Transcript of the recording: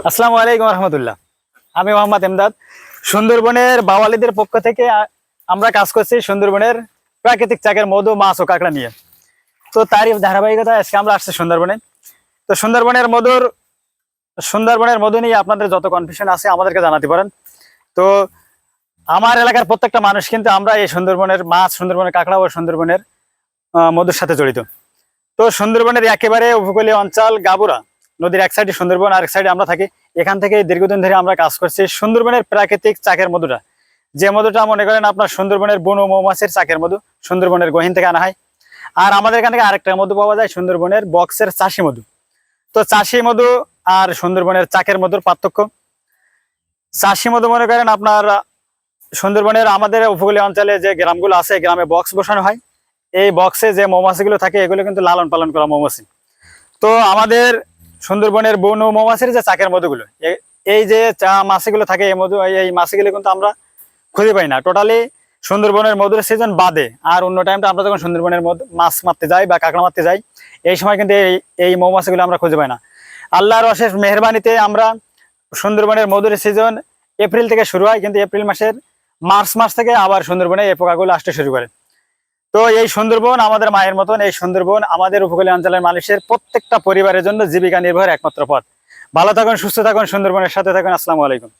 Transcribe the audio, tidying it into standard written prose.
আসসালামু আলাইকুম রহমতুল্লাহ। আমি মোহাম্মদ এমদাদ। সুন্দরবনের বাওয়ালিদের পক্ষ থেকে আমরা কাজ করছি সুন্দরবনের প্রাকৃতিক চাকের মধু, মাছ ও কাঁকড়া নিয়ে। তো তারই ধারাবাহিকতা আজকে আমরা আসছি সুন্দরবনে। তো সুন্দরবনের মধু নিয়ে আপনাদের যত কনফিউশন আছে আমাদেরকে জানাতে পারেন। তো আমার এলাকার প্রত্যেকটা মানুষ কিন্তু আমরা এই সুন্দরবনের মাছ, সুন্দরবনের কাঁকড়া ও সুন্দরবনের মধুর সাথে জড়িত। তো সুন্দরবনের একেবারে উপকূলীয় অঞ্চল গাবুরা নদীর এক সাইডে সুন্দরবন, আরেক সাইডে আমরা থাকি। এখান থেকে দীর্ঘদিন ধরে আমরা কাজ করছি সুন্দরবনের প্রাকৃতিক চাকের মধুটা, যে মধুটা মনে করেন আপনার সুন্দরবনের বন ও মৌমাছির চাকের মধু, সুন্দরবনের গহীন থেকে আনা হয়। আর আমাদের এখান থেকে আরেকটা মধু পাওয়া যায়, সুন্দরবনের বক্সের চাষি মধু। তো চাষি মধু আর সুন্দরবনের চাকের মধুর পার্থক্য, চাষি মধু মনে করেন আপনার সুন্দরবনের আমাদের উপকূলীয় অঞ্চলে যে গ্রামগুলো আছে, গ্রামে বক্স বসানো হয়। এই বক্সে যে মৌমাছিগুলো থাকে এগুলো কিন্তু লালন পালন করা মৌমাছি। তো আমাদের সুন্দরবনের বন ও মৌমাছির যে চাকের মধুগুলো, এই যে মাছিগুলো থাকে, এই মধু, এই মাছিগুলো কিন্তু আমরা খুঁজে পাই না টোটালি সুন্দরবনের মধুর সিজন বাদে। আর অন্য টাইমটা আমরা যখন সুন্দরবনের মধু মাছ মারতে যাই বা কাঁকড়া মারতে যাই, এই সময় কিন্তু এই মৌমাছিগুলো আমরা খুঁজে পাই না। আল্লাহর অশেষ মেহরবানিতে আমরা সুন্দরবনের মধুর সিজন এপ্রিল থেকে শুরু হয়, কিন্তু এপ্রিল মাসের মার্চ মাস থেকে আবার সুন্দরবনে এই পোকাগুলো আসতে শুরু করে। তো এই সুন্দরবন আমাদের মায়ের মতন। এই সুন্দরবন আমাদের উপকূলীয় অঞ্চলের মানুষের প্রত্যেকটা পরিবারের জন্য জীবিকা নির্ভর একমাত্র পথ। ভালো থাকুন, সুস্থ থাকুন, সুন্দরবনের সাথে থাকুন। আসসালামু আলাইকুম।